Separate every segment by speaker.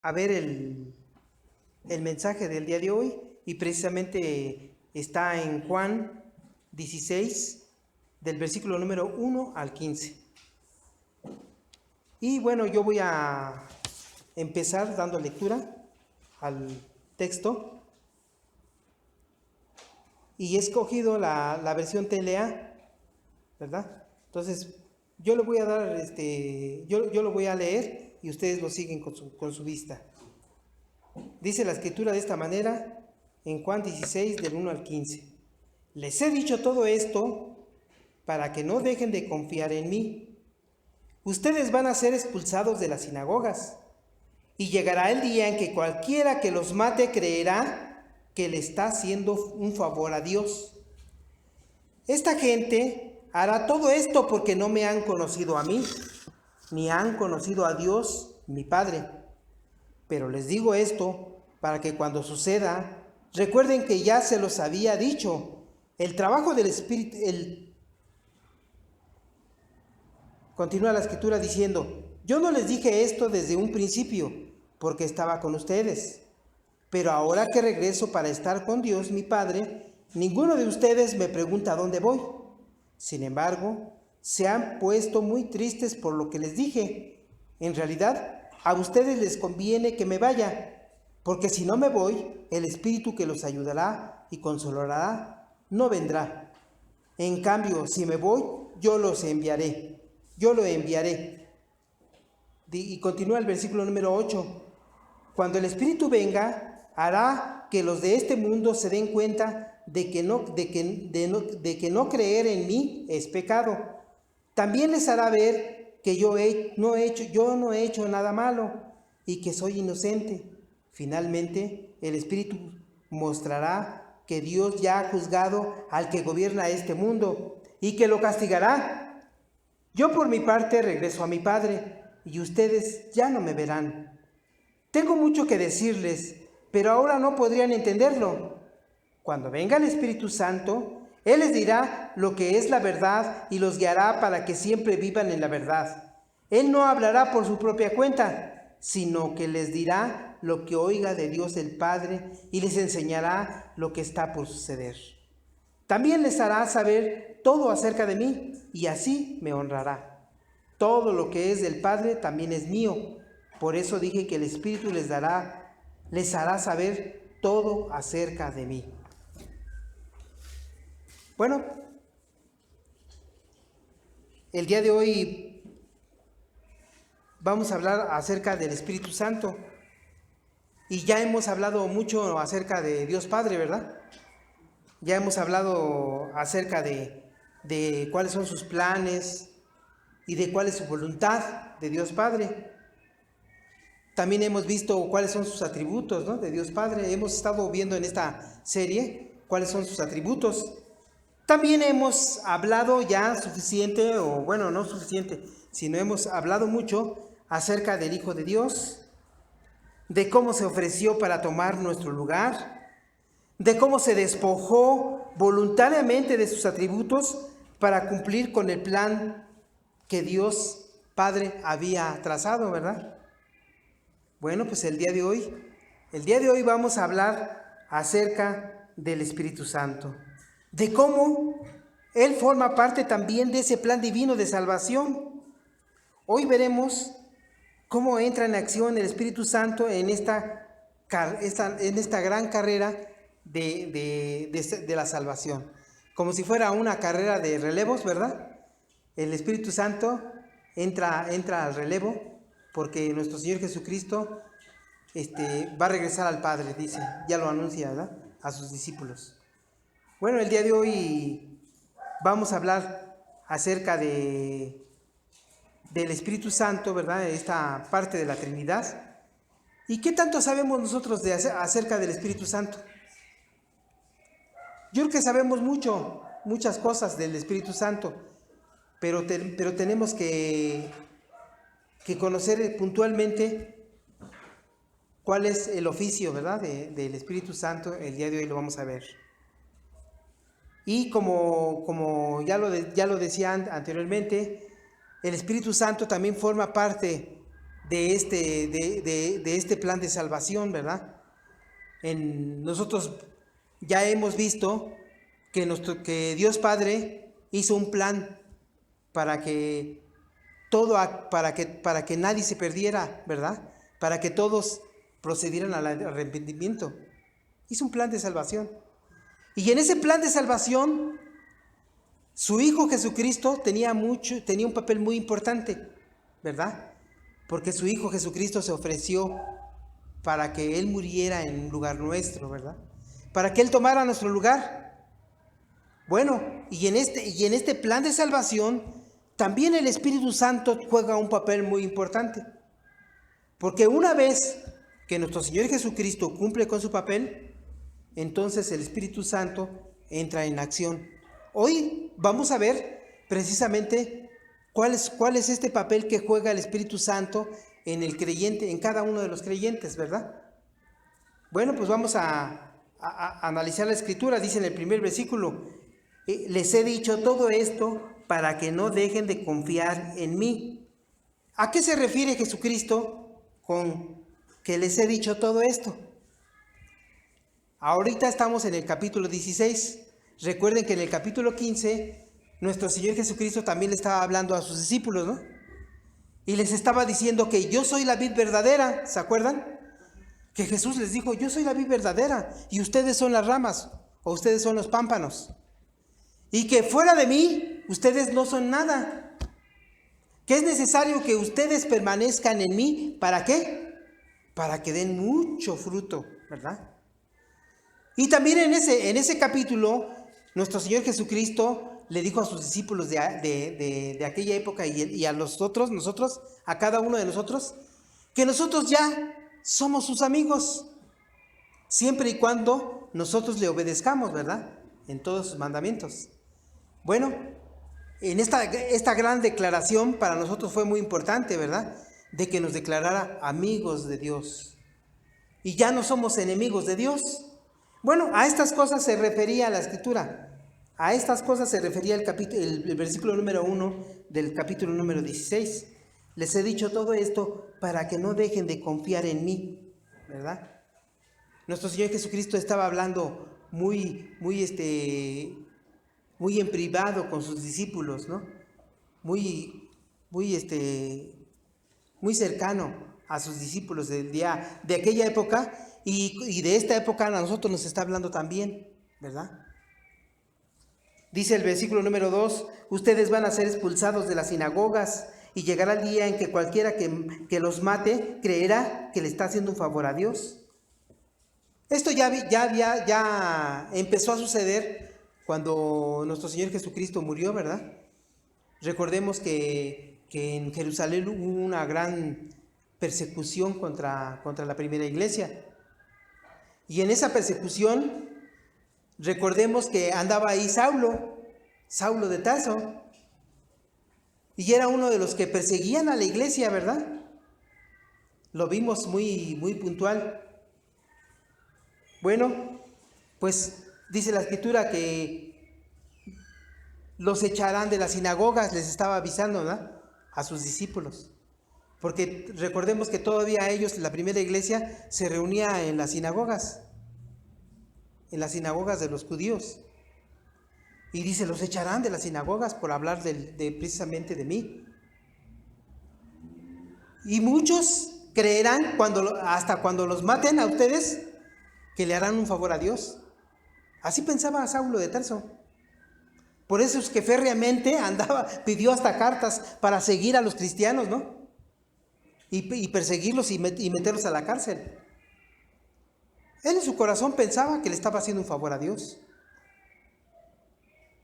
Speaker 1: a ver el mensaje del día de hoy, y precisamente está en Juan 16, del versículo número 1 al 15. Y bueno, yo voy a empezar dando lectura al texto, y he escogido la versión TLA, ¿verdad? Entonces, yo le voy a dar, yo lo voy a leer y ustedes lo siguen con su vista. Dice la escritura de esta manera en Juan 16, del 1 al 15. Les he dicho todo esto para que no dejen de confiar en mí. Ustedes van a ser expulsados de las sinagogas, y llegará el día en que cualquiera que los mate creerá que le está haciendo un favor a Dios. Esta gente hará todo esto porque no me han conocido a mí, ni han conocido a Dios, mi Padre. Pero les digo esto para que cuando suceda, recuerden que ya se los había dicho. El trabajo del Espíritu, Continúa la escritura diciendo: yo no les dije esto desde un principio, porque estaba con ustedes. Pero ahora que regreso para estar con Dios, mi Padre, ninguno de ustedes me pregunta a dónde voy. Sin embargo, se han puesto muy tristes por lo que les dije. En realidad, a ustedes les conviene que me vaya, porque si no me voy, el Espíritu que los ayudará y consolará no vendrá. En cambio, si me voy, yo lo enviaré. Y continúa el versículo número 8. Cuando el Espíritu venga, hará que los de este mundo se den cuenta de que no creer en mí es pecado. También les hará ver que yo no he hecho nada malo y que soy inocente. Finalmente, el Espíritu mostrará que Dios ya ha juzgado al que gobierna este mundo y que lo castigará. Yo por mi parte regreso a mi Padre, y ustedes ya no me verán. Tengo mucho que decirles, pero ahora no podrían entenderlo. Cuando venga el Espíritu Santo, Él les dirá lo que es la verdad y los guiará para que siempre vivan en la verdad. Él no hablará por su propia cuenta, sino que les dirá lo que oiga de Dios el Padre y les enseñará lo que está por suceder. También les hará saber todo acerca de mí, y así me honrará. Todo lo que es del Padre también es mío. Por eso dije que el Espíritu les hará saber todo acerca de mí. Bueno, el día de hoy vamos a hablar acerca del Espíritu Santo. Y ya hemos hablado mucho acerca de Dios Padre, ¿verdad? Ya hemos hablado acerca de cuáles son sus planes y de cuál es su voluntad de Dios Padre. También hemos visto cuáles son sus atributos, ¿no?, de Dios Padre. Hemos estado viendo en esta serie cuáles son sus atributos. También hemos hablado ya suficiente, o bueno, no suficiente, sino hemos hablado mucho acerca del Hijo de Dios, de cómo se ofreció para tomar nuestro lugar, de cómo se despojó voluntariamente de sus atributos para cumplir con el plan que Dios Padre había trazado, ¿verdad? Bueno, pues el día de hoy vamos a hablar acerca del Espíritu Santo, de cómo Él forma parte también de ese plan divino de salvación. Hoy veremos cómo entra en acción el Espíritu Santo en esta gran carrera de la salvación. Como si fuera una carrera de relevos, ¿verdad? El Espíritu Santo entra al relevo porque nuestro Señor Jesucristo va a regresar al Padre, dice, ya lo anuncia, ¿verdad?, a sus discípulos. Bueno, el día de hoy vamos a hablar acerca del Espíritu Santo, ¿verdad?, esta parte de la Trinidad. ¿Y qué tanto sabemos nosotros acerca del Espíritu Santo? Yo creo que sabemos muchas cosas del Espíritu Santo, pero tenemos que conocer puntualmente cuál es el oficio, ¿verdad?, del Espíritu Santo. El día de hoy lo vamos a ver. Y como ya lo decía anteriormente, el Espíritu Santo también forma parte de este plan de salvación, ¿verdad? Nosotros ya hemos visto que Dios Padre hizo un plan para que para que nadie se perdiera, ¿verdad? Para que todos procedieran al arrepentimiento. Hizo un plan de salvación. Y en ese plan de salvación, su Hijo Jesucristo tenía un papel muy importante, ¿verdad? Porque su Hijo Jesucristo se ofreció para que Él muriera en lugar nuestro, ¿verdad? Para que Él tomara nuestro lugar. Bueno, y en este plan de salvación, también el Espíritu Santo juega un papel muy importante. Porque una vez que nuestro Señor Jesucristo cumple con su papel, entonces el Espíritu Santo entra en acción. Hoy vamos a ver precisamente cuál es este papel que juega el Espíritu Santo en el creyente, en cada uno de los creyentes, ¿verdad? Bueno, pues vamos a analizar la Escritura. Dice en el primer versículo: les he dicho todo esto para que no dejen de confiar en mí. ¿A qué se refiere Jesucristo con que les he dicho todo esto? Ahorita estamos en el capítulo 16. Recuerden que en el capítulo 15 nuestro Señor Jesucristo también le estaba hablando a sus discípulos, ¿no? Y les estaba diciendo que yo soy la vid verdadera, ¿se acuerdan? Que Jesús les dijo: yo soy la vid verdadera y ustedes son las ramas, o ustedes son los pámpanos. Y que fuera de mí, ustedes no son nada. Que es necesario que ustedes permanezcan en mí, ¿para qué? Para que den mucho fruto, ¿verdad? Y también en ese capítulo, nuestro Señor Jesucristo le dijo a sus discípulos de aquella época y a nosotros, a cada uno de nosotros, que nosotros ya somos sus amigos, siempre y cuando nosotros le obedezcamos, ¿verdad? En todos sus mandamientos. Bueno, en esta gran declaración para nosotros fue muy importante, ¿verdad? De que nos declarara amigos de Dios. Y ya no somos enemigos de Dios. Bueno, a estas cosas se refería la Escritura. A estas cosas se refería el versículo número 1 del capítulo número 16. Les he dicho todo esto para que no dejen de confiar en mí, ¿verdad? Nuestro Señor Jesucristo estaba hablando muy en privado con sus discípulos, ¿no? Muy cercano a sus discípulos de aquella época y de esta época a nosotros nos está hablando también, ¿verdad? Dice el versículo número 2: ustedes van a ser expulsados de las sinagogas y llegará el día en que cualquiera que los mate creerá que le está haciendo un favor a Dios. Esto ya empezó a suceder cuando nuestro Señor Jesucristo murió, ¿verdad? Recordemos que en Jerusalén hubo una gran persecución contra la primera iglesia. Y en esa persecución, recordemos que andaba ahí Saulo de Tarso, y era uno de los que perseguían a la iglesia, ¿verdad? Lo vimos muy puntual. Bueno, pues dice la Escritura que los echarán de las sinagogas, les estaba avisando, ¿verdad? A sus discípulos. Porque recordemos que todavía ellos, la primera iglesia, se reunía en las sinagogas de los judíos. Y dice: los echarán de las sinagogas por hablar precisamente de mí. Y muchos creerán hasta cuando los maten a ustedes, que le harán un favor a Dios. Así pensaba Saulo de Tarso. Por eso es que férreamente pidió hasta cartas para seguir a los cristianos, ¿no? Y perseguirlos y meterlos a la cárcel. Él en su corazón pensaba que le estaba haciendo un favor a Dios.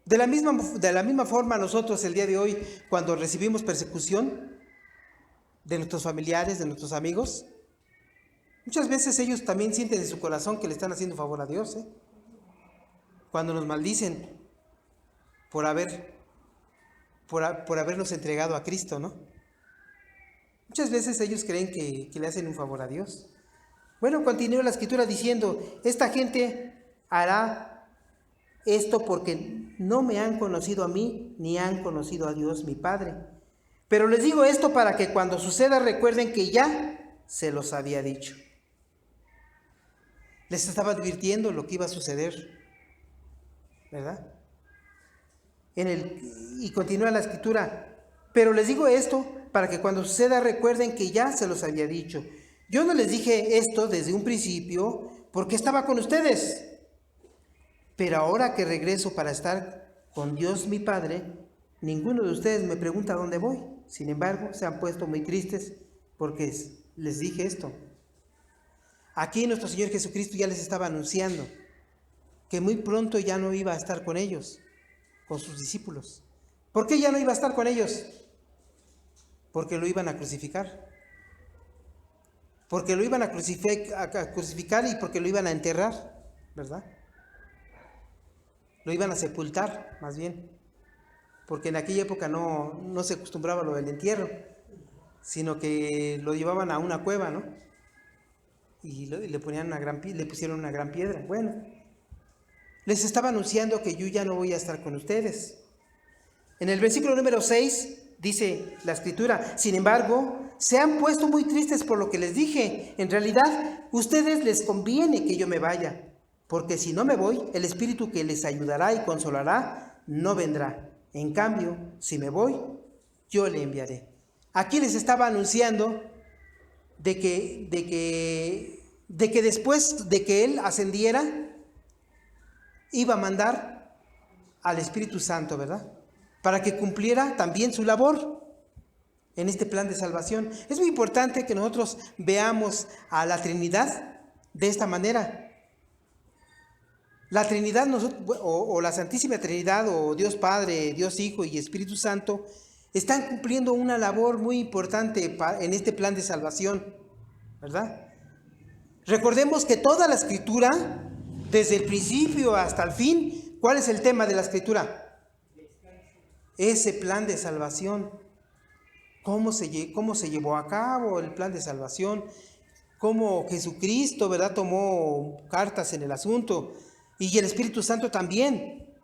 Speaker 1: De la misma forma nosotros el día de hoy, cuando recibimos persecución de nuestros familiares, de nuestros amigos, muchas veces ellos también sienten en su corazón que le están haciendo un favor a Dios, ¿eh? Cuando nos maldicen por habernos entregado a Cristo, ¿no? Muchas veces ellos creen que le hacen un favor a Dios. Bueno, continúa la Escritura diciendo: esta gente hará esto porque no me han conocido a mí, ni han conocido a Dios mi Padre. Pero les digo esto para que cuando suceda recuerden que ya se los había dicho. Les estaba advirtiendo lo que iba a suceder, ¿verdad? Y continúa la escritura. Pero les digo esto para que cuando suceda recuerden que ya se los había dicho. Yo no les dije esto desde un principio porque estaba con ustedes. Pero ahora que regreso para estar con Dios mi Padre, ninguno de ustedes me pregunta dónde voy. Sin embargo, se han puesto muy tristes porque les dije esto. Aquí nuestro Señor Jesucristo ya les estaba anunciando que muy pronto ya no iba a estar con ellos, con sus discípulos. ¿Por qué ya no iba a estar con ellos? Porque lo iban a crucificar. Porque lo iban a crucificar y porque lo iban a enterrar, ¿verdad? Lo iban a sepultar, más bien. Porque en aquella época no se acostumbraba lo del entierro, sino que lo llevaban a una cueva, ¿no? Y le pusieron una gran piedra. Bueno, les estaba anunciando que yo ya no voy a estar con ustedes. En el versículo número 6 dice la escritura: sin embargo, se han puesto muy tristes por lo que les dije. En realidad, ustedes les conviene que yo me vaya, porque si no me voy, el Espíritu que les ayudará y consolará no vendrá. En cambio, si me voy, yo le enviaré. Aquí les estaba anunciando de que después de que Él ascendiera, iba a mandar al Espíritu Santo, ¿verdad? Para que cumpliera también su labor en este plan de salvación. Es muy importante que nosotros veamos a la Trinidad de esta manera. La Trinidad, o la Santísima Trinidad, o Dios Padre, Dios Hijo y Espíritu Santo, están cumpliendo una labor muy importante en este plan de salvación, ¿verdad? Recordemos que toda la Escritura, desde el principio hasta el fin, ¿cuál es el tema de la Escritura? Ese plan de salvación. ¿Cómo se llevó a cabo el plan de salvación? Cómo Jesucristo, ¿verdad?, tomó cartas en el asunto. Y el Espíritu Santo también.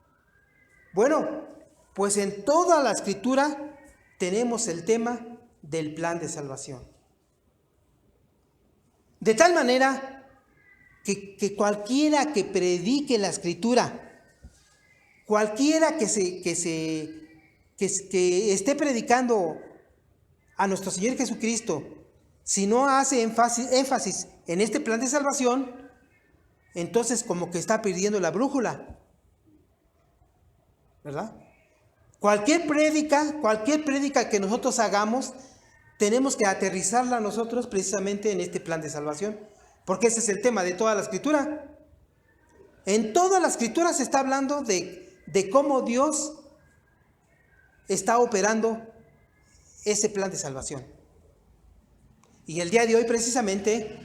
Speaker 1: Bueno, pues en toda la Escritura tenemos el tema del plan de salvación. De tal manera que cualquiera que predique la Escritura, cualquiera que esté predicando a nuestro Señor Jesucristo, si no hace énfasis en este plan de salvación, entonces como que está perdiendo la brújula, ¿verdad? Cualquier prédica que nosotros hagamos, tenemos que aterrizarla nosotros precisamente en este plan de salvación, porque ese es el tema de toda la Escritura. En toda la Escritura se está hablando de cómo Dios está operando ese plan de salvación. Y el día de hoy, precisamente,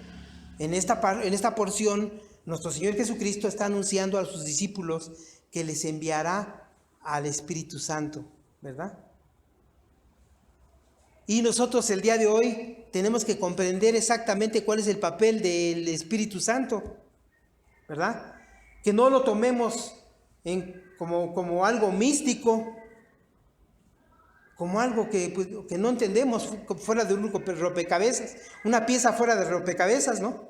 Speaker 1: en esta porción, nuestro Señor Jesucristo está anunciando a sus discípulos que les enviará al Espíritu Santo, ¿verdad? Y nosotros el día de hoy tenemos que comprender exactamente cuál es el papel del Espíritu Santo, ¿verdad? Que no lo tomemos como algo místico, como algo que no entendemos, fuera de un rompecabezas, una pieza fuera de rompecabezas, ¿no?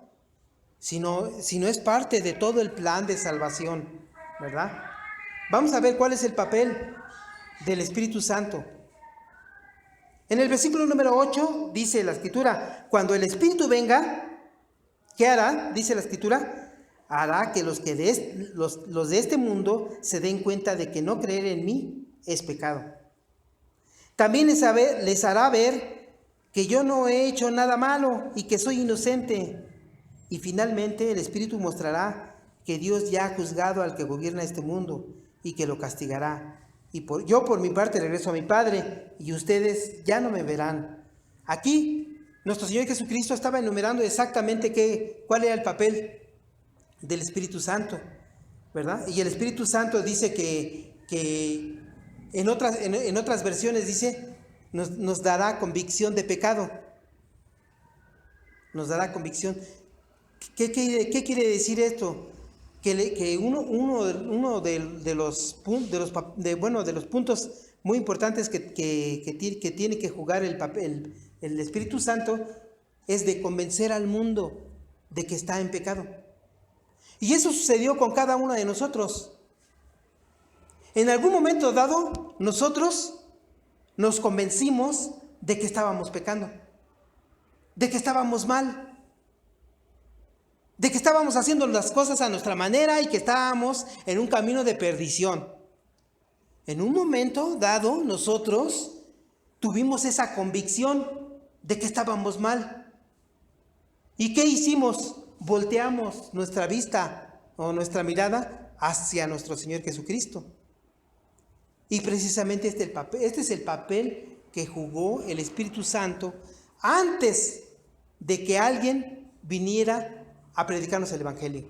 Speaker 1: Sino es parte de todo el plan de salvación, ¿verdad? Vamos a ver cuál es el papel del Espíritu Santo. En el versículo número 8 dice la Escritura: cuando el Espíritu venga, ¿qué hará? Dice la Escritura: hará que los de este mundo se den cuenta de que no creer en mí es pecado. También les hará ver que yo no he hecho nada malo y que soy inocente. Y finalmente el Espíritu mostrará que Dios ya ha juzgado al que gobierna este mundo y que lo castigará. Y yo por mi parte regreso a mi Padre y ustedes ya no me verán. Aquí nuestro Señor Jesucristo estaba enumerando exactamente cuál era el papel del Espíritu Santo, ¿verdad? Y el Espíritu Santo dice que en otras versiones dice, nos dará convicción de pecado. Nos dará convicción. ¿Qué quiere decir esto? Que uno de los puntos muy importantes que tiene que jugar el papel el Espíritu Santo es de convencer al mundo de que está en pecado. Y eso sucedió con cada uno de nosotros. En algún momento dado, nosotros nos convencimos de que estábamos pecando, de que estábamos mal, de que estábamos haciendo las cosas a nuestra manera y que estábamos en un camino de perdición. En un momento dado, nosotros tuvimos esa convicción de que estábamos mal. ¿Y qué hicimos? Volteamos nuestra vista o nuestra mirada hacia nuestro Señor Jesucristo. Y precisamente este es el papel que jugó el Espíritu Santo antes de que alguien viniera a predicarnos el Evangelio.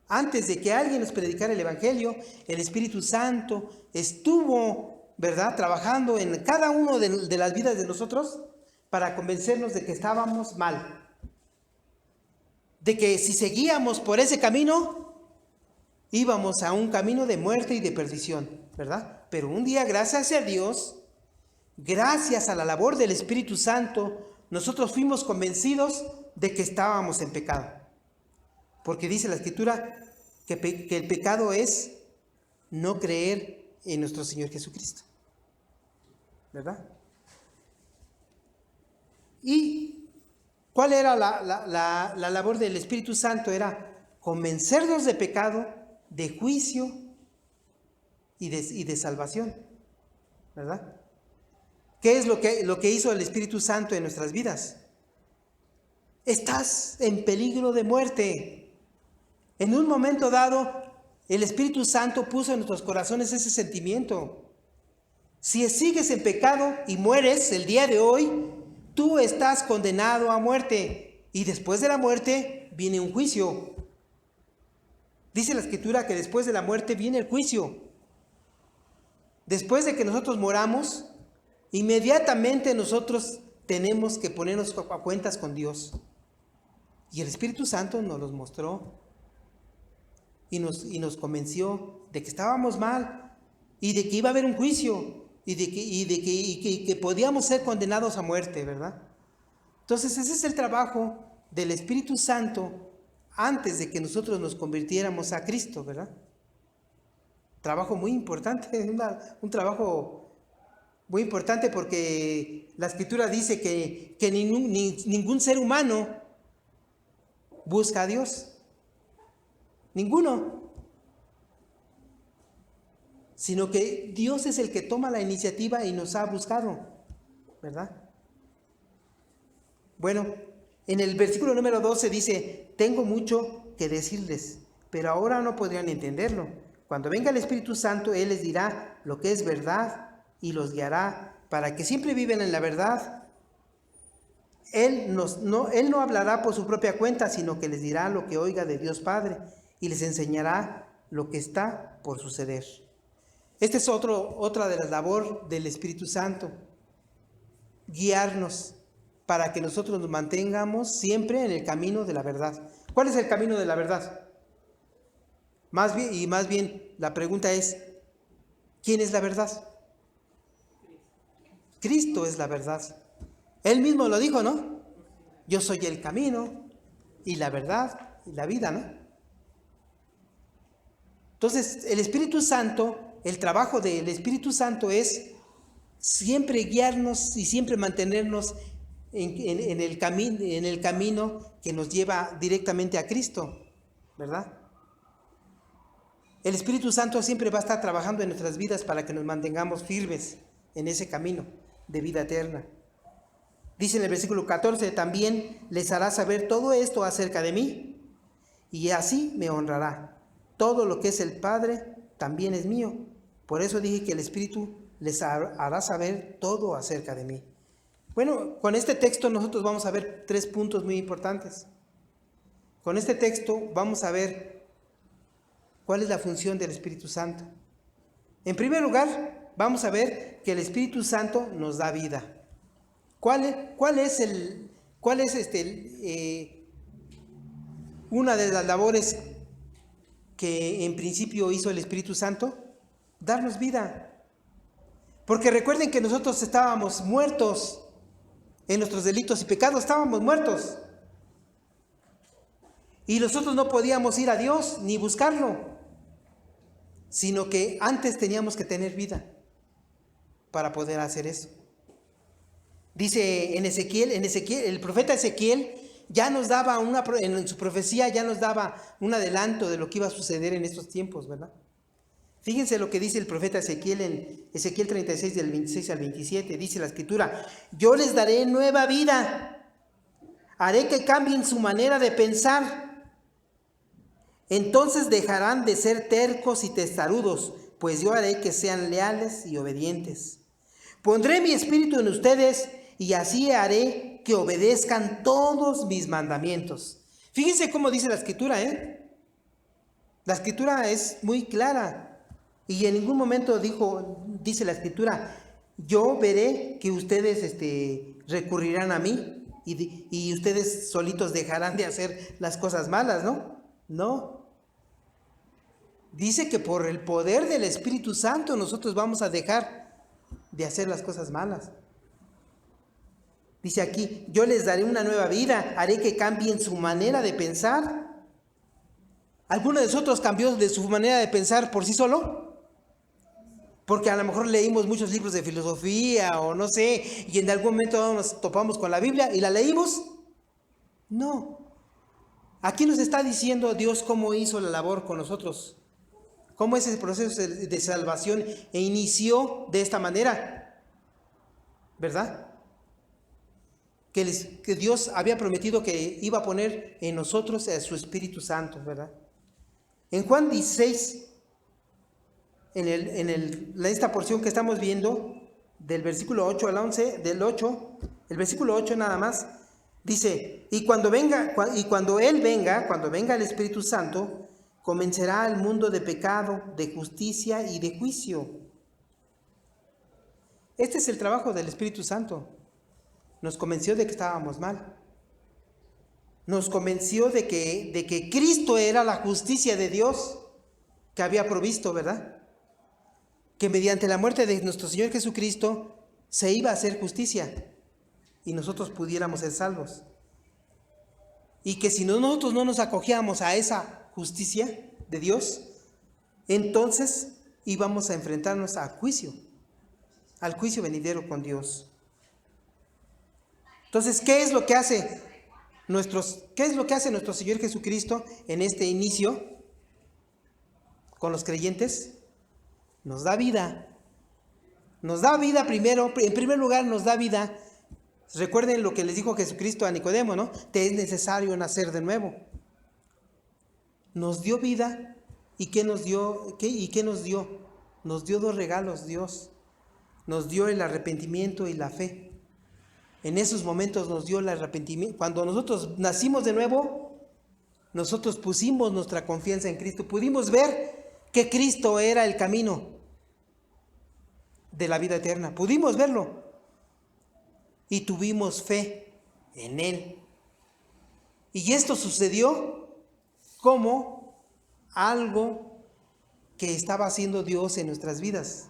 Speaker 1: Antes de que alguien nos predicara el Evangelio, el Espíritu Santo estuvo, ¿verdad?, trabajando en cada uno de las vidas de nosotros para convencernos de que estábamos mal. De que si seguíamos por ese camino, íbamos a un camino de muerte y de perdición, ¿verdad? Pero un día, gracias a Dios, gracias a la labor del Espíritu Santo, nosotros fuimos convencidos de que estábamos en pecado. Porque dice la Escritura que el pecado es no creer en nuestro Señor Jesucristo, ¿verdad? ¿Y cuál era la labor del Espíritu Santo? Era convencernos de pecado, de juicio y de salvación, ¿verdad? ¿Qué es lo que hizo el Espíritu Santo en nuestras vidas? Estás en peligro de muerte. En un momento dado, el Espíritu Santo puso en nuestros corazones ese sentimiento. Si sigues en pecado y mueres el día de hoy, tú estás condenado a muerte. Y después de la muerte viene un juicio. Dice la Escritura que después de la muerte viene el juicio. Después de que nosotros moramos, inmediatamente nosotros tenemos que ponernos a cuentas con Dios. Y el Espíritu Santo nos los mostró y nos convenció de que estábamos mal y de que iba a haber un juicio y que podíamos ser condenados a muerte, ¿verdad? Entonces ese es el trabajo del Espíritu Santo antes de que nosotros nos convirtiéramos a Cristo, ¿verdad? Trabajo muy importante, un trabajo muy importante porque la Escritura dice que ningún ser humano busca a Dios. Ninguno. Sino que Dios es el que toma la iniciativa y nos ha buscado, ¿verdad? Bueno, en el versículo número 12 dice: tengo mucho que decirles, pero ahora no podrían entenderlo. Cuando venga el Espíritu Santo, Él les dirá lo que es verdad y los guiará para que siempre vivan en la verdad. Él no hablará por su propia cuenta, sino que les dirá lo que oiga de Dios Padre y les enseñará lo que está por suceder. Esta es otra de las labores del Espíritu Santo, guiarnos para que nosotros nos mantengamos siempre en el camino de la verdad. ¿Cuál es el camino de la verdad? Más bien, la pregunta es, ¿quién es la verdad? Cristo es la verdad. Él mismo lo dijo, ¿no? Yo soy el camino y la verdad y la vida, ¿no? Entonces, el Espíritu Santo, el trabajo del Espíritu Santo es siempre guiarnos y siempre mantenernos en el camino que nos lleva directamente a Cristo, ¿verdad? El Espíritu Santo siempre va a estar trabajando en nuestras vidas para que nos mantengamos firmes en ese camino de vida eterna. Dice en el versículo 14, también les hará saber todo esto acerca de mí, y así me honrará. Todo lo que es el Padre también es mío. Por eso dije que el Espíritu les hará saber todo acerca de mí. Bueno, con este texto nosotros vamos a ver 3 puntos muy importantes. Con este texto vamos a ver cuál es la función del Espíritu Santo. En primer lugar, vamos a ver que el Espíritu Santo nos da vida. ¿Cuál es una de las labores que en principio hizo el Espíritu Santo? Darnos vida. Porque recuerden que nosotros estábamos muertos en nuestros delitos y pecados, estábamos muertos. Y nosotros no podíamos ir a Dios ni buscarlo, sino que antes teníamos que tener vida para poder hacer eso. Dice en Ezequiel, el profeta Ezequiel ya nos daba en su profecía ya nos daba un adelanto de lo que iba a suceder en estos tiempos, ¿verdad? Fíjense lo que dice el profeta Ezequiel en Ezequiel 36 del 26 al 27, dice la escritura: yo les daré nueva vida, haré que cambien su manera de pensar, entonces dejarán de ser tercos y testarudos, pues yo haré que sean leales y obedientes. Pondré mi espíritu en ustedes y así haré que obedezcan todos mis mandamientos. Fíjense cómo dice la escritura, La escritura es muy clara. Y en ningún momento dice la escritura: yo veré que ustedes recurrirán a mí y ustedes solitos dejarán de hacer las cosas malas, ¿no? No. Dice que por el poder del Espíritu Santo nosotros vamos a dejar de hacer las cosas malas. Dice aquí: yo les daré una nueva vida, haré que cambien su manera de pensar. ¿Alguno de nosotros cambió de su manera de pensar por sí solo? Porque a lo mejor leímos muchos libros de filosofía o no sé, y en algún momento nos topamos con la Biblia y la leímos. No. Aquí nos está diciendo Dios cómo hizo la labor con nosotros, cómo es el proceso de salvación e inició de esta manera, ¿verdad? Que Dios había prometido que iba a poner en nosotros a su Espíritu Santo, ¿verdad? En Juan 16, en esta porción que estamos viendo, del versículo 8 al 11, el versículo 8 nada más, dice: y cuando venga el Espíritu Santo, convencerá al mundo de pecado, de justicia y de juicio. Este es el trabajo del Espíritu Santo. Nos convenció de que estábamos mal. Nos convenció de que Cristo era la justicia de Dios que había provisto, ¿verdad? Que mediante la muerte de nuestro Señor Jesucristo se iba a hacer justicia y nosotros pudiéramos ser salvos. Y que si nosotros no nos acogíamos a esa justicia de Dios, entonces íbamos a enfrentarnos al juicio venidero con Dios. Entonces, ¿qué es lo que hace nuestro Señor Jesucristo en este inicio con los creyentes? Nos da vida. Nos da vida primero. En primer lugar, nos da vida. Recuerden lo que les dijo Jesucristo a Nicodemo, ¿no? Te es necesario nacer de nuevo. Nos dio vida. ¿Y qué nos dio? ¿Qué nos dio? Nos dio dos regalos, Dios. Nos dio el arrepentimiento y la fe. En esos momentos nos dio el arrepentimiento. Cuando nosotros nacimos de nuevo, nosotros pusimos nuestra confianza en Cristo. Pudimos ver que Cristo era el camino de la vida eterna. Pudimos verlo. Y tuvimos fe en Él. Y esto sucedió como algo que estaba haciendo Dios en nuestras vidas.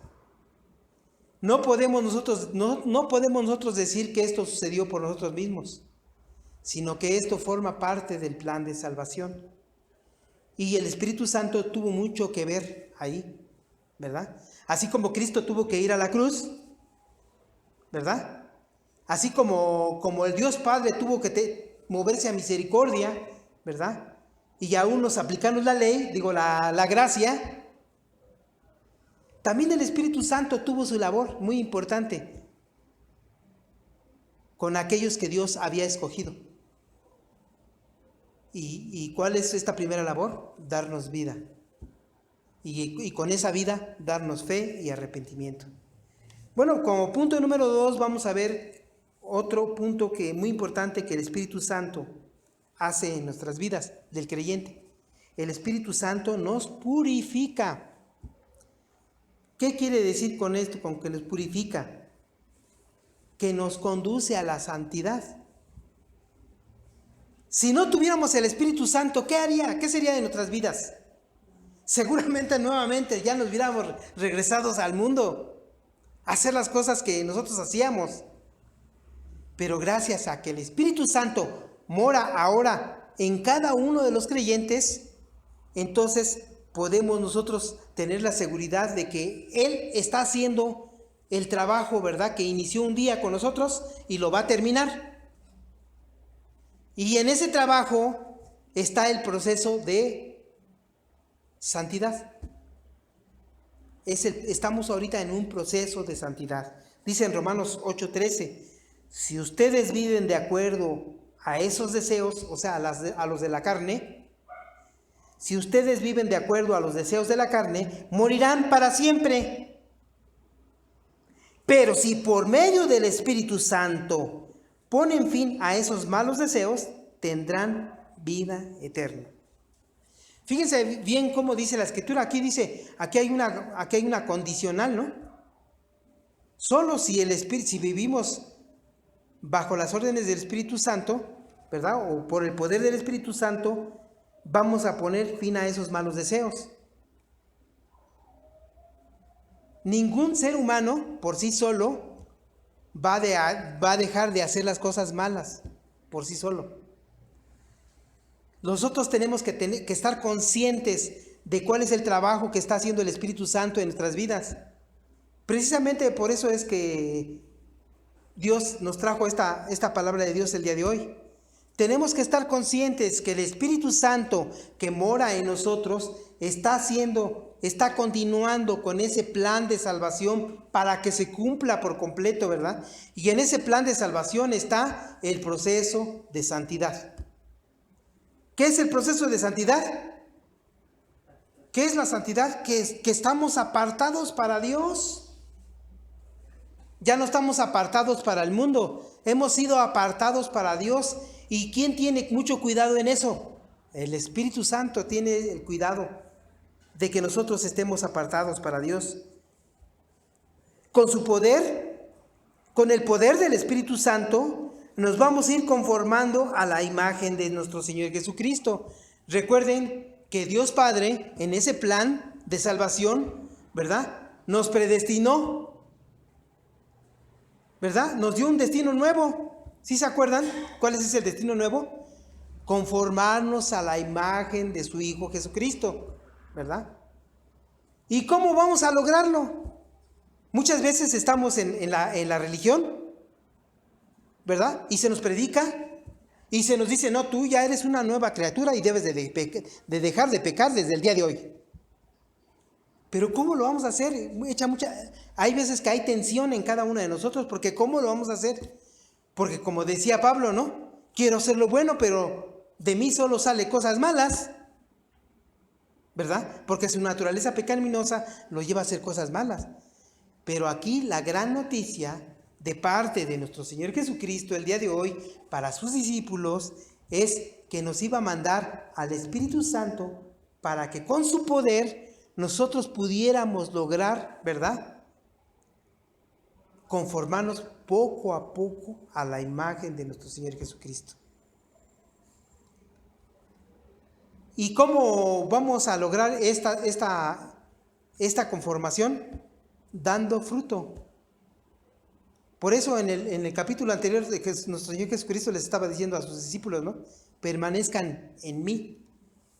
Speaker 1: No podemos nosotros decir que esto sucedió por nosotros mismos, sino que esto forma parte del plan de salvación. Y el Espíritu Santo tuvo mucho que ver ahí, ¿verdad? Así como Cristo tuvo que ir a la cruz, ¿verdad? Así como el Dios Padre tuvo que moverse a misericordia, ¿verdad? Y a unos aplicarnos la ley, la gracia. También el Espíritu Santo tuvo su labor muy importante con aquellos que Dios había escogido. ¿Y cuál es esta primera labor? Darnos vida. Y con esa vida, darnos fe y arrepentimiento. Bueno, como punto número 2, vamos a ver otro punto muy importante que el Espíritu Santo hace en nuestras vidas del creyente. El Espíritu Santo nos purifica. ¿Qué quiere decir con esto, con que nos purifica? Que nos conduce a la santidad. Si no tuviéramos el Espíritu Santo, ¿qué haría? ¿Qué sería de nuestras vidas? Seguramente nuevamente ya nos hubiéramos regresados al mundo. hacer las cosas que nosotros hacíamos. Pero gracias a que el Espíritu Santo mora ahora en cada uno de los creyentes, entonces podemos nosotros tener la seguridad de que Él está haciendo el trabajo, ¿verdad?, que inició un día con nosotros y lo va a terminar. Y en ese trabajo está el proceso de santidad. Estamos ahorita en un proceso de santidad. Dice en Romanos 8:13, si ustedes viven de acuerdo a esos deseos, o sea, a los de la carne, si ustedes viven de acuerdo a los deseos de la carne, morirán para siempre. Pero si por medio del Espíritu Santo ponen fin a esos malos deseos, tendrán vida eterna. Fíjense bien cómo dice la Escritura. Aquí dice, aquí hay una condicional, ¿no? Solo si vivimos bajo las órdenes del Espíritu Santo, ¿verdad?, o por el poder del Espíritu Santo, vamos a poner fin a esos malos deseos. Ningún ser humano por sí solo va a dejar de hacer las cosas malas por sí solo. Nosotros tenemos que estar conscientes de cuál es el trabajo que está haciendo el Espíritu Santo en nuestras vidas. Precisamente por eso es que Dios nos trajo esta palabra de Dios el día de hoy. Tenemos que estar conscientes que el Espíritu Santo que mora en nosotros está continuando con ese plan de salvación para que se cumpla por completo, ¿verdad? Y en ese plan de salvación está el proceso de santidad. ¿Qué es el proceso de santidad? ¿Qué es la santidad? Que estamos apartados para Dios. Ya no estamos apartados para el mundo, hemos sido apartados para Dios. ¿Y quién tiene mucho cuidado en eso? El Espíritu Santo tiene el cuidado de que nosotros estemos apartados para Dios. Con su poder, con el poder del Espíritu Santo, nos vamos a ir conformando a la imagen de nuestro Señor Jesucristo. Recuerden que Dios Padre, en ese plan de salvación, ¿verdad?, nos predestinó, ¿verdad? Nos dio un destino nuevo. ¿Sí se acuerdan cuál es ese destino nuevo? Conformarnos a la imagen de su Hijo Jesucristo, ¿verdad? ¿Y cómo vamos a lograrlo? Muchas veces estamos en la religión, ¿verdad? Y se nos predica y se nos dice, no, tú ya eres una nueva criatura y debes de dejar de pecar desde el día de hoy. Pero ¿cómo lo vamos a hacer? Hay veces que hay tensión en cada uno de nosotros, porque ¿cómo lo vamos a hacer? Porque como decía Pablo, ¿no? Quiero hacer lo bueno, pero de mí solo sale cosas malas, ¿verdad? Porque su naturaleza pecaminosa lo lleva a hacer cosas malas. Pero aquí la gran noticia de parte de nuestro Señor Jesucristo el día de hoy para sus discípulos es que nos iba a mandar al Espíritu Santo para que con su poder nosotros pudiéramos lograr, ¿verdad?, conformarnos poco a poco a la imagen de nuestro Señor Jesucristo. ¿Y cómo vamos a lograr esta conformación? Dando fruto. Por eso en el capítulo anterior de que nuestro Señor Jesucristo les estaba diciendo a sus discípulos, ¿no? Permanezcan en mí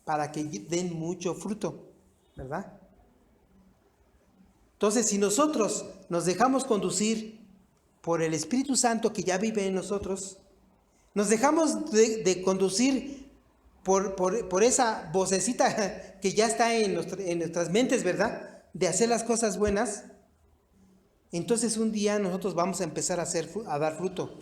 Speaker 1: para que den mucho fruto, ¿verdad? Entonces, si nosotros nos dejamos conducir por el Espíritu Santo que ya vive en nosotros, nos dejamos de conducir por esa vocecita que ya está en nuestras mentes, ¿verdad?, de hacer las cosas buenas, entonces un día nosotros vamos a empezar a dar fruto.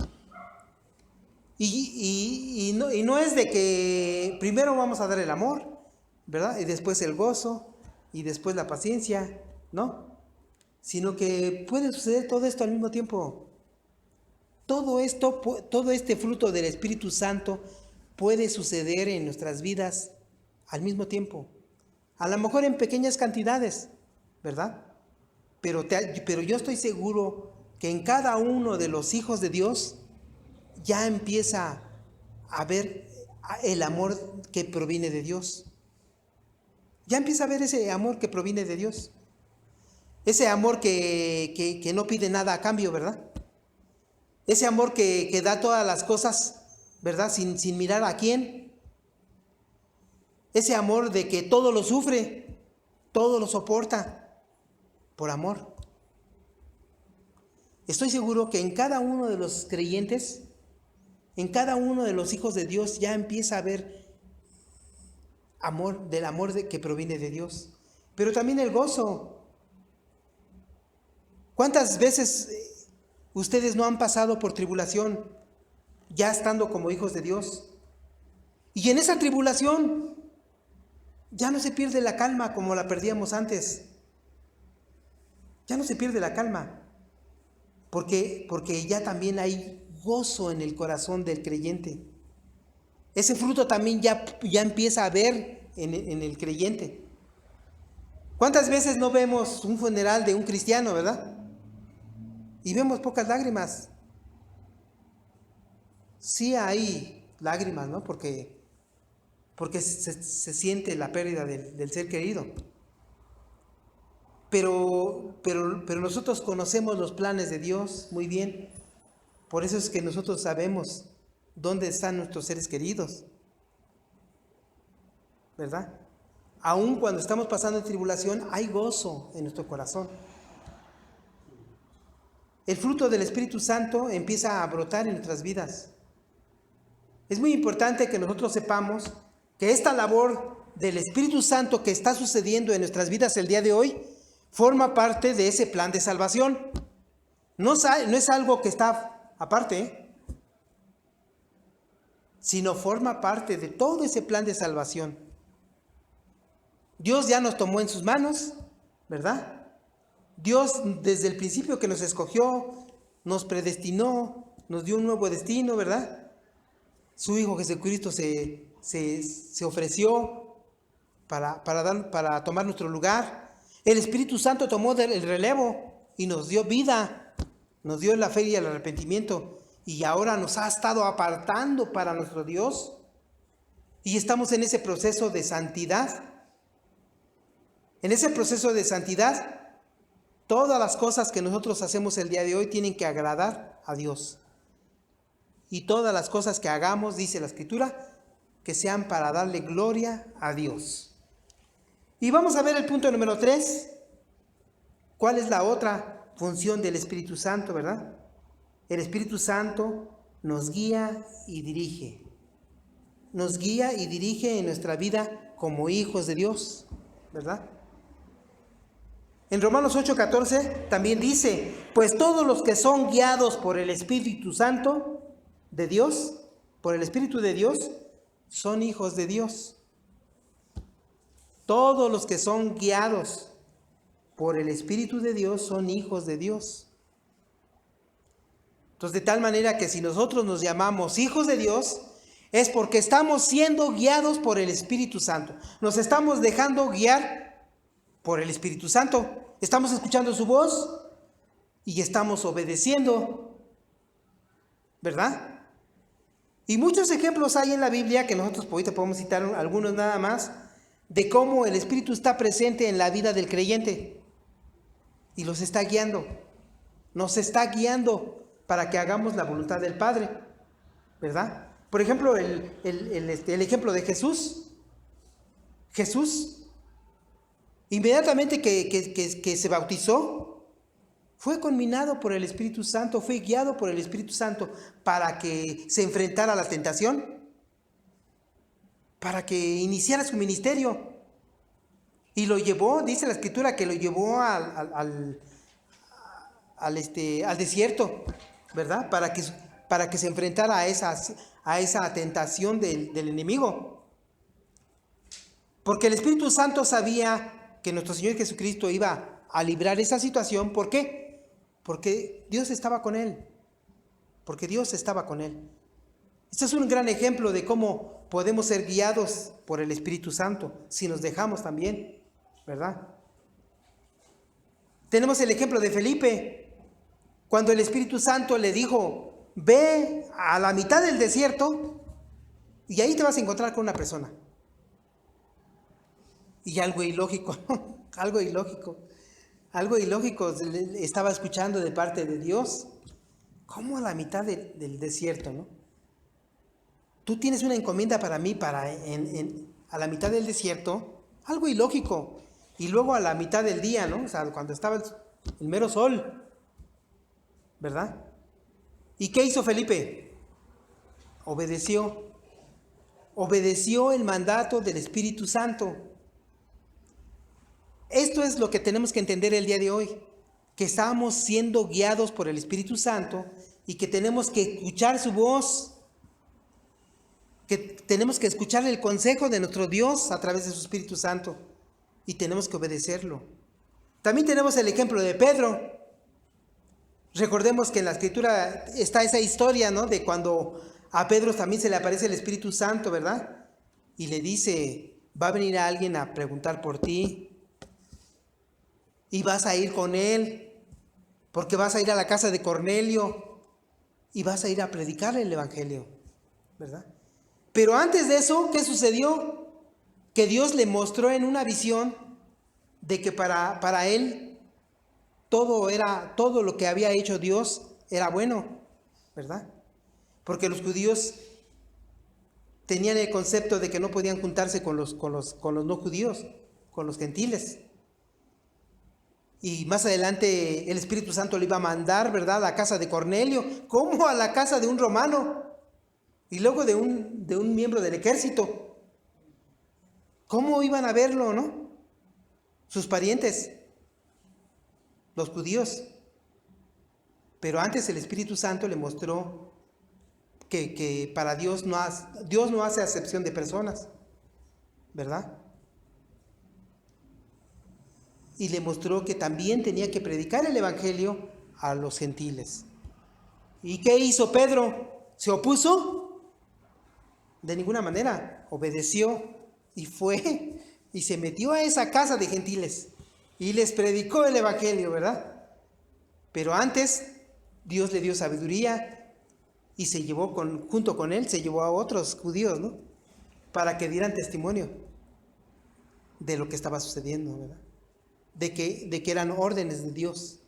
Speaker 1: Y no es de que primero vamos a dar el amor, ¿verdad?, y después el gozo, y después la paciencia, ¿no? Sino que puede suceder todo esto al mismo tiempo. Todo este fruto del Espíritu Santo puede suceder en nuestras vidas al mismo tiempo. A lo mejor en pequeñas cantidades, ¿verdad? Pero yo estoy seguro que en cada uno de los hijos de Dios ya empieza a ver el amor que proviene de Dios. Ya empieza a ver ese amor que proviene de Dios. Ese amor que no pide nada a cambio, ¿verdad? Ese amor que da todas las cosas, ¿verdad? Sin mirar a quién. Ese amor de que todo lo sufre, todo lo soporta, por amor. Estoy seguro que en cada uno de los creyentes, en cada uno de los hijos de Dios, ya empieza a haber amor, del amor que proviene de Dios. Pero también el gozo. ¿Cuántas veces ustedes no han pasado por tribulación ya estando como hijos de Dios? Y en esa tribulación ya no se pierde la calma como la perdíamos antes. Ya no se pierde la calma. Porque ya también hay gozo en el corazón del creyente. Ese fruto también ya empieza a ver en el creyente. ¿Cuántas veces no vemos un funeral de un cristiano, verdad? Y vemos pocas lágrimas. Sí hay lágrimas, ¿no? Porque se siente la pérdida del ser querido. Pero nosotros conocemos los planes de Dios muy bien. Por eso es que nosotros sabemos dónde están nuestros seres queridos, ¿verdad? Aun cuando estamos pasando en tribulación, hay gozo en nuestro corazón. El fruto del Espíritu Santo empieza a brotar en nuestras vidas. Es muy importante que nosotros sepamos que esta labor del Espíritu Santo que está sucediendo en nuestras vidas el día de hoy forma parte de ese plan de salvación. No es algo que está aparte, sino forma parte de todo ese plan de salvación. Dios ya nos tomó en sus manos, ¿verdad? Dios desde el principio que nos escogió, nos predestinó, nos dio un nuevo destino, ¿verdad? Su Hijo Jesucristo se ofreció para tomar nuestro lugar. El Espíritu Santo tomó el relevo y nos dio vida, nos dio la fe y el arrepentimiento. Y ahora nos ha estado apartando para nuestro Dios. Y estamos en ese proceso de santidad. En ese proceso de santidad, todas las cosas que nosotros hacemos el día de hoy tienen que agradar a Dios. Y todas las cosas que hagamos, dice la Escritura, que sean para darle gloria a Dios. Y vamos a ver el punto número 3. ¿Cuál es la otra función del Espíritu Santo, verdad? El Espíritu Santo nos guía y dirige. Nos guía y dirige en nuestra vida como hijos de Dios, ¿verdad? En Romanos 8:14 también dice, pues todos los que son guiados por el Espíritu Santo de Dios, por el Espíritu de Dios, son hijos de Dios. Todos los que son guiados por el Espíritu de Dios son hijos de Dios. Entonces, de tal manera que si nosotros nos llamamos hijos de Dios, es porque estamos siendo guiados por el Espíritu Santo. Nos estamos dejando guiar por el Espíritu Santo. Estamos escuchando su voz y estamos obedeciendo, ¿verdad? Y muchos ejemplos hay en la Biblia que nosotros ahorita podemos citar algunos nada más, de cómo el Espíritu está presente en la vida del creyente y los está guiando. Nos está guiando para que hagamos la voluntad del Padre, ¿verdad? Por ejemplo, el ejemplo de Jesús. Jesús, inmediatamente que se bautizó, fue conminado por el Espíritu Santo, fue guiado por el Espíritu Santo para que se enfrentara a la tentación, para que iniciara su ministerio. Y lo llevó, dice la Escritura, que lo llevó al desierto, ¿verdad? Para que se enfrentara a esa tentación del enemigo. Porque el Espíritu Santo sabía que nuestro Señor Jesucristo iba a librar esa situación. ¿Por qué? Porque Dios estaba con él. Porque Dios estaba con él. Este es un gran ejemplo de cómo podemos ser guiados por el Espíritu Santo, si nos dejamos también, ¿verdad? Tenemos el ejemplo de Felipe. Cuando el Espíritu Santo le dijo, ve a la mitad del desierto y ahí te vas a encontrar con una persona. Y algo ilógico, algo ilógico. Algo ilógico estaba escuchando de parte de Dios. ¿Cómo a la mitad del desierto, no? Tú tienes una encomienda para mí a la mitad del desierto, algo ilógico. Y luego a la mitad del día, ¿no? O sea, cuando estaba el mero sol, ¿verdad? ¿Y qué hizo Felipe? Obedeció el mandato del Espíritu Santo. Esto es lo que tenemos que entender el día de hoy, que estamos siendo guiados por el Espíritu Santo y que tenemos que escuchar su voz, que tenemos que escuchar el consejo de nuestro Dios a través de su Espíritu Santo y tenemos que obedecerlo. También tenemos el ejemplo de Pedro. Recordemos que en la Escritura está esa historia, ¿no? De cuando a Pedro también se le aparece el Espíritu Santo, ¿verdad? Y le dice, va a venir alguien a preguntar por ti y vas a ir con él, porque vas a ir a la casa de Cornelio y vas a ir a predicar el Evangelio, ¿verdad? Pero antes de eso, ¿qué sucedió? Que Dios le mostró en una visión de que para él todo lo que había hecho Dios era bueno, ¿verdad? Porque los judíos tenían el concepto de que no podían juntarse con los no judíos, con los gentiles. Y más adelante el Espíritu Santo le iba a mandar, ¿verdad?, a la casa de Cornelio, como a la casa de un romano, y luego de un miembro del ejército. ¿Cómo iban a verlo, no? Sus parientes, los judíos. Pero antes el Espíritu Santo le mostró que para Dios no hace acepción de personas, ¿verdad? Y le mostró que también tenía que predicar el Evangelio a los gentiles. ¿Y qué hizo Pedro? ¿Se opuso? De ninguna manera. Obedeció y fue y se metió a esa casa de gentiles y les predicó el Evangelio, ¿verdad? Pero antes Dios le dio sabiduría y se llevó junto con él, se llevó a otros judíos, ¿no? Para que dieran testimonio de lo que estaba sucediendo, ¿verdad? De que eran órdenes de Dios.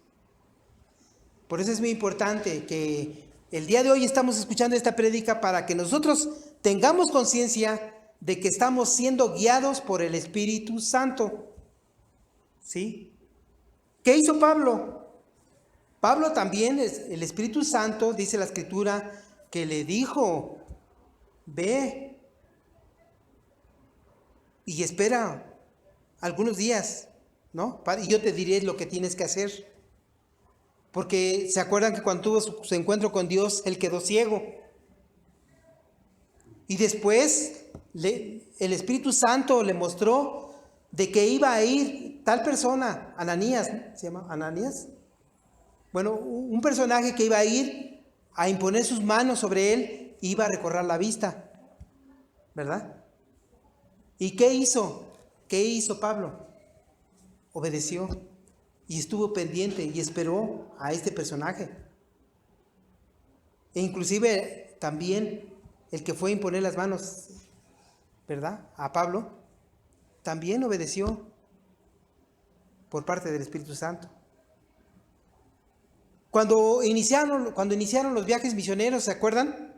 Speaker 1: Por eso es muy importante que el día de hoy estamos escuchando esta prédica para que nosotros tengamos conciencia de que estamos siendo guiados por el Espíritu Santo. ¿Sí? ¿Qué hizo Pablo? Pablo también, el Espíritu Santo, dice la Escritura, que le dijo, ve y espera algunos días, ¿no? Y yo te diré lo que tienes que hacer. Porque se acuerdan que cuando tuvo su encuentro con Dios, él quedó ciego. Y después el Espíritu Santo le mostró de que iba a ir tal persona, Ananías, ¿se llama Ananías? Bueno, un personaje que iba a ir a imponer sus manos sobre él, iba a recobrar la vista, ¿verdad? ¿Y qué hizo? ¿Qué hizo Pablo? Obedeció y estuvo pendiente y esperó a este personaje. E inclusive también el que fue a imponer las manos, ¿verdad?, a Pablo, también obedeció por parte del Espíritu Santo. Cuando iniciaron los viajes misioneros, ¿se acuerdan?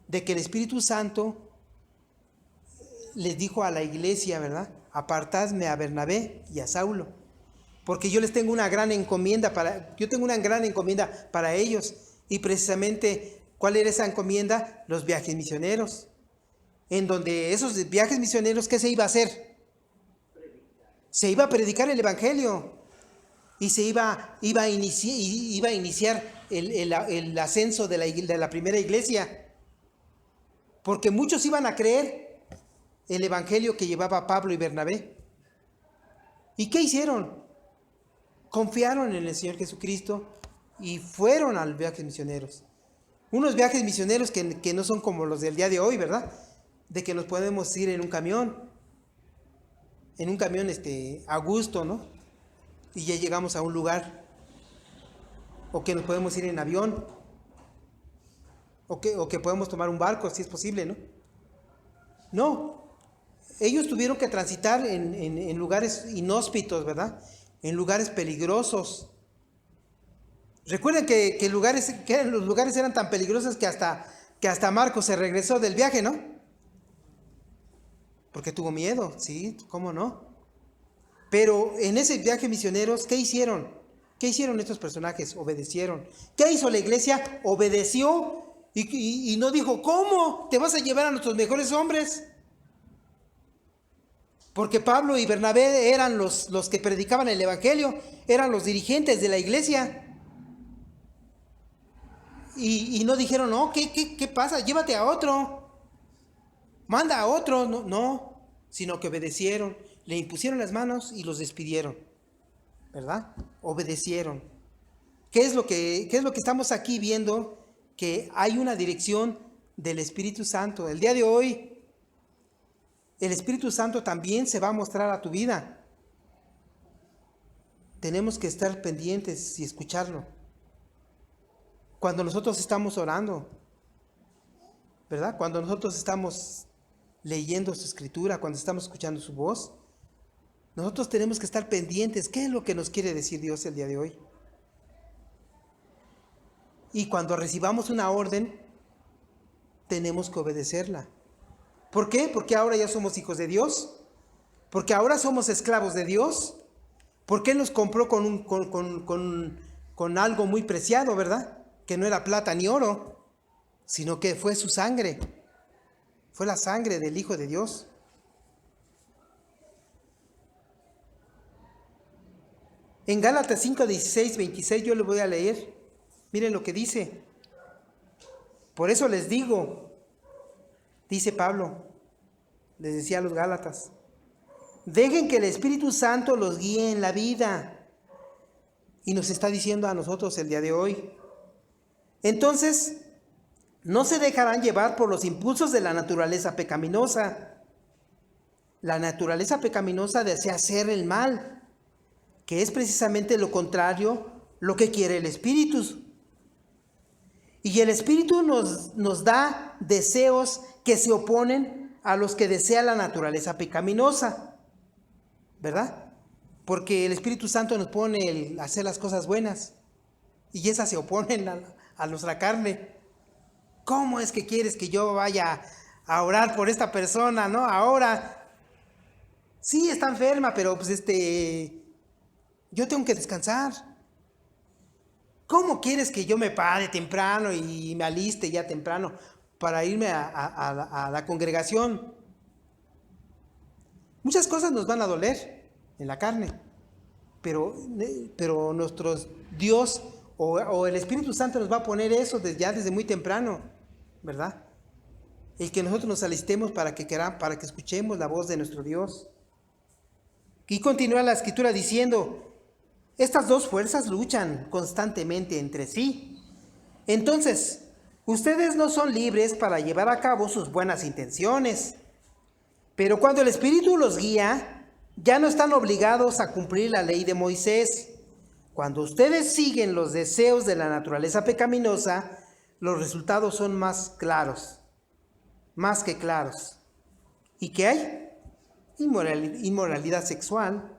Speaker 1: De que el Espíritu Santo les dijo a la iglesia, ¿verdad? Apartadme a Bernabé y a Saulo, porque yo les tengo una gran encomienda para ellos. Y precisamente, ¿cuál era esa encomienda? Los viajes misioneros. En donde esos viajes misioneros, ¿qué se iba a hacer? Se iba a predicar el Evangelio. Y se iba a iniciar el ascenso de la primera iglesia. Porque muchos iban a creer el Evangelio que llevaba Pablo y Bernabé. ¿Y qué hicieron? Confiaron en el Señor Jesucristo y fueron a los viajes misioneros. Unos viajes misioneros que no son como los del día de hoy, ¿verdad? De que nos podemos ir en un camión a gusto, ¿no? Y ya llegamos a un lugar. O que nos podemos ir en avión. O que podemos tomar un barco, si es posible, ¿no? No. Ellos tuvieron que transitar en lugares inhóspitos, ¿verdad? en lugares peligrosos. Recuerden que los lugares eran tan peligrosos que hasta Marcos se regresó del viaje, ¿no? Porque tuvo miedo, sí, ¿cómo no? Pero en ese viaje misioneros, ¿qué hicieron? ¿Qué hicieron estos personajes? Obedecieron. ¿Qué hizo la iglesia? Obedeció y no dijo, ¿cómo te vas a llevar a nuestros mejores hombres? Porque Pablo y Bernabé eran los que predicaban el evangelio, eran los dirigentes de la iglesia. Y no dijeron, no, ¿qué pasa? Llévate a otro, manda a otro, no, sino que obedecieron, le impusieron las manos y los despidieron, ¿verdad? Obedecieron. ¿Qué es lo que estamos aquí viendo? Que hay una dirección del Espíritu Santo. El día de hoy, el Espíritu Santo también se va a mostrar a tu vida. Tenemos que estar pendientes y escucharlo. Cuando nosotros estamos orando, ¿verdad? Cuando nosotros estamos leyendo su escritura, cuando estamos escuchando su voz, nosotros tenemos que estar pendientes. ¿Qué es lo que nos quiere decir Dios el día de hoy? Y cuando recibamos una orden, tenemos que obedecerla. ¿Por qué? Porque ahora ya somos hijos de Dios. Porque ahora somos esclavos de Dios. Porque Él nos compró con algo muy preciado, ¿verdad? Que no era plata ni oro, sino que fue su sangre. Fue la sangre del Hijo de Dios. En Gálatas 5, 16, 26 yo le voy a leer. Miren lo que dice. Por eso les digo, dice Pablo, les decía a los Gálatas, dejen que el Espíritu Santo los guíe en la vida. Y nos está diciendo a nosotros el día de hoy. Entonces, no se dejarán llevar por los impulsos de la naturaleza pecaminosa. La naturaleza pecaminosa desea hacer el mal, que es precisamente lo contrario, lo que quiere el Espíritu. Y el Espíritu nos da deseos que se oponen a los que desea la naturaleza pecaminosa, ¿verdad? Porque el Espíritu Santo nos pone el hacer las cosas buenas y esas se oponen a nuestra carne. ¿Cómo es que quieres que yo vaya a orar por esta persona, no? Ahora, sí está enferma, pero pues yo tengo que descansar. ¿Cómo quieres que yo me pare temprano y me aliste ya temprano para irme a la congregación? Muchas cosas nos van a doler en la carne, pero nuestro Dios o el Espíritu Santo nos va a poner eso ya desde muy temprano, ¿verdad? El que nosotros nos alistemos para que escuchemos la voz de nuestro Dios. Y continúa la escritura diciendo, estas dos fuerzas luchan constantemente entre sí. Entonces, ustedes no son libres para llevar a cabo sus buenas intenciones. Pero cuando el Espíritu los guía, ya no están obligados a cumplir la ley de Moisés. Cuando ustedes siguen los deseos de la naturaleza pecaminosa, los resultados son más que claros. ¿Y qué hay? Inmoralidad sexual,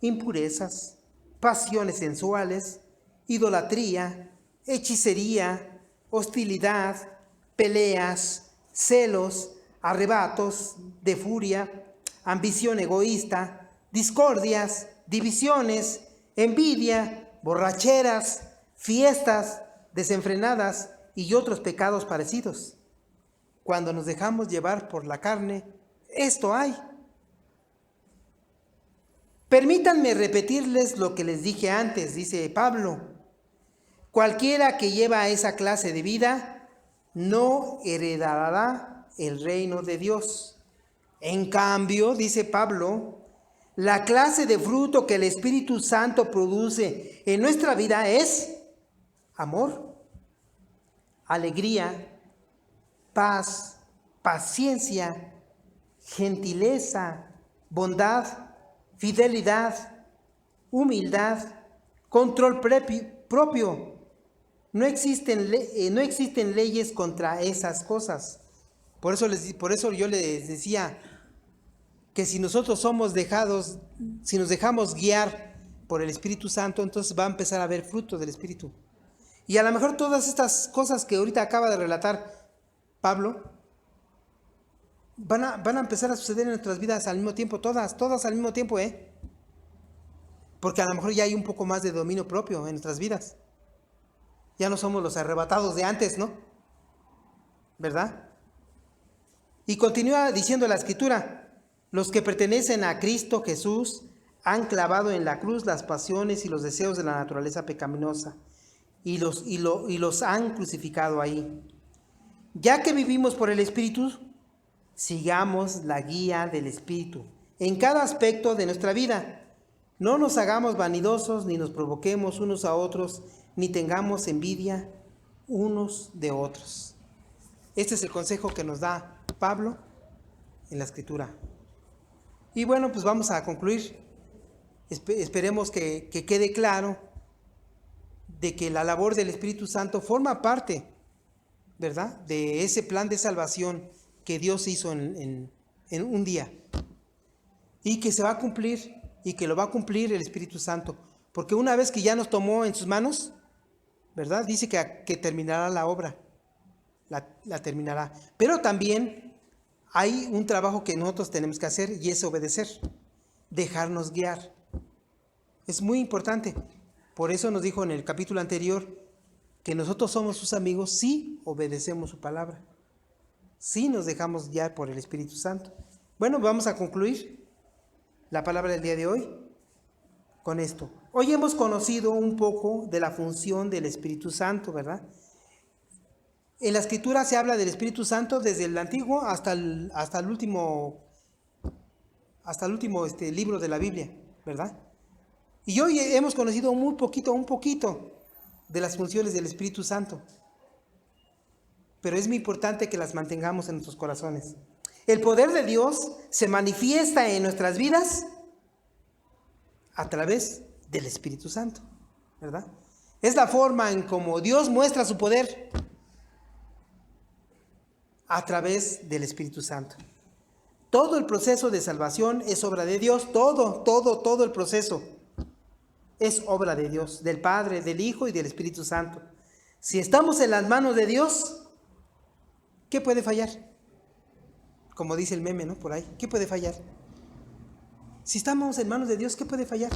Speaker 1: impurezas, pasiones sensuales, idolatría, hechicería, hostilidad, peleas, celos, arrebatos de furia, ambición egoísta, discordias, divisiones, envidia, borracheras, fiestas desenfrenadas y otros pecados parecidos. Cuando nos dejamos llevar por la carne, esto hay. Permítanme repetirles lo que les dije antes, dice Pablo. Cualquiera que lleva esa clase de vida no heredará el reino de Dios. En cambio, dice Pablo, la clase de fruto que el Espíritu Santo produce en nuestra vida es amor, alegría, paz, paciencia, gentileza, bondad, fidelidad, humildad, control propio. No existen leyes contra esas cosas. Por eso yo les decía que si nosotros si nos dejamos guiar por el Espíritu Santo, entonces va a empezar a haber fruto del Espíritu. Y a lo mejor todas estas cosas que ahorita acaba de relatar Pablo, van a empezar a suceder en nuestras vidas al mismo tiempo, todas al mismo tiempo, porque a lo mejor ya hay un poco más de dominio propio en nuestras vidas. Ya no somos los arrebatados de antes, ¿no? ¿Verdad? Y continúa diciendo la Escritura: los que pertenecen a Cristo Jesús han clavado en la cruz las pasiones y los deseos de la naturaleza pecaminosa y los han crucificado ahí. Ya que vivimos por el Espíritu, sigamos la guía del Espíritu en cada aspecto de nuestra vida. No nos hagamos vanidosos, ni nos provoquemos unos a otros, ni tengamos envidia unos de otros. Este es el consejo que nos da Pablo en la Escritura. Y bueno, pues vamos a concluir. Esperemos que quede claro de que la labor del Espíritu Santo forma parte, ¿verdad?, de ese plan de salvación que Dios hizo en un día, y que se va a cumplir, y que lo va a cumplir el Espíritu Santo, porque una vez que ya nos tomó en sus manos, ¿verdad?, dice que terminará la obra, la terminará. Pero también hay un trabajo que nosotros tenemos que hacer, y es obedecer, dejarnos guiar. Es muy importante. Por eso nos dijo en el capítulo anterior que nosotros somos sus amigos si obedecemos su palabra, si nos dejamos guiar por el Espíritu Santo. Bueno, vamos a concluir la palabra del día de hoy con esto. Hoy hemos conocido un poco de la función del Espíritu Santo, ¿verdad? En la Escritura se habla del Espíritu Santo desde el Antiguo hasta el último libro de la Biblia, ¿verdad? Y hoy hemos conocido un poquito de las funciones del Espíritu Santo. Pero es muy importante que las mantengamos en nuestros corazones. El poder de Dios se manifiesta en nuestras vidas a través del Espíritu Santo, ¿verdad? Es la forma en cómo Dios muestra su poder, a través del Espíritu Santo. Todo el proceso de salvación es obra de Dios, todo el proceso es obra de Dios, del Padre, del Hijo y del Espíritu Santo. Si estamos en las manos de Dios, ¿qué puede fallar? Como dice el meme, ¿no? Por ahí, ¿qué puede fallar? Si estamos en manos de Dios, ¿qué puede fallar?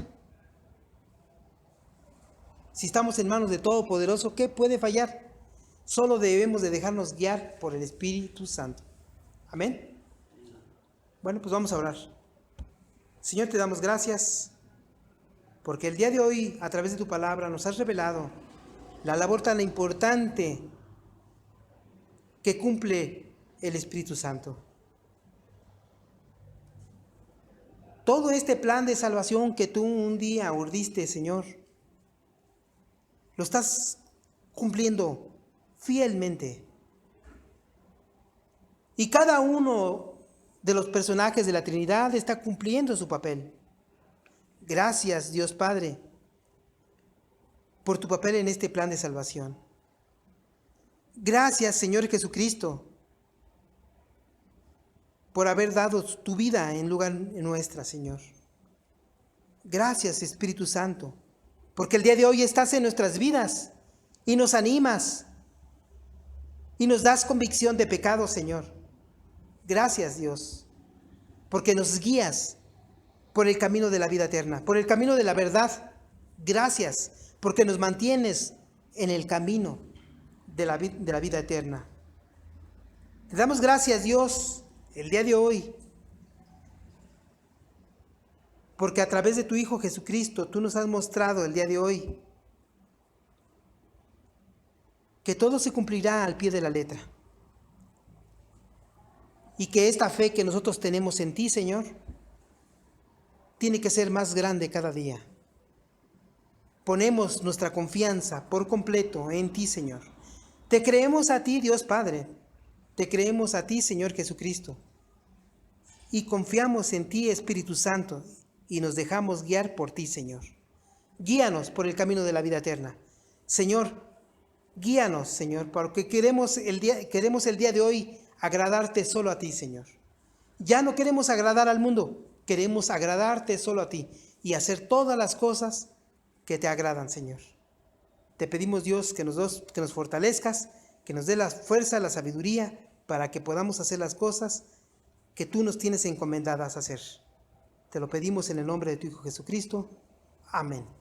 Speaker 1: Si estamos en manos de Todopoderoso, ¿qué puede fallar? Solo debemos de dejarnos guiar por el Espíritu Santo. Amén. Bueno, pues vamos a orar. Señor, te damos gracias porque el día de hoy, a través de tu palabra, nos has revelado la labor tan importante que cumple el Espíritu Santo. Todo este plan de salvación que tú un día urdiste, Señor, lo estás cumpliendo fielmente. Y cada uno de los personajes de la Trinidad está cumpliendo su papel. Gracias, Dios Padre, por tu papel en este plan de salvación. Gracias, Señor Jesucristo, por haber dado tu vida en lugar nuestra, Señor. Gracias, Espíritu Santo, porque el día de hoy estás en nuestras vidas y nos animas y nos das convicción de pecado, Señor. Gracias, Dios, porque nos guías por el camino de la vida eterna, por el camino de la verdad. Gracias, porque nos mantienes en el camino de la vida eterna. Te damos gracias, Dios, el día de hoy, porque a través de tu Hijo Jesucristo, tú nos has mostrado el día de hoy que todo se cumplirá al pie de la letra. Y que esta fe que nosotros tenemos en ti, Señor, tiene que ser más grande cada día. Ponemos nuestra confianza por completo en ti, Señor. Te creemos a ti, Dios Padre. Te creemos a ti, Señor Jesucristo. Y confiamos en ti, Espíritu Santo, y nos dejamos guiar por ti, Señor. Guíanos por el camino de la vida eterna. Señor, guíanos, Señor, porque queremos el día de hoy agradarte solo a ti, Señor. Ya no queremos agradar al mundo, queremos agradarte solo a ti. y hacer todas las cosas que te agradan, Señor. Te pedimos, Dios, que nos fortalezcas, que nos dé la fuerza, la sabiduría, para que podamos hacer las cosas que tú nos tienes encomendadas a hacer. Te lo pedimos en el nombre de tu Hijo Jesucristo. Amén.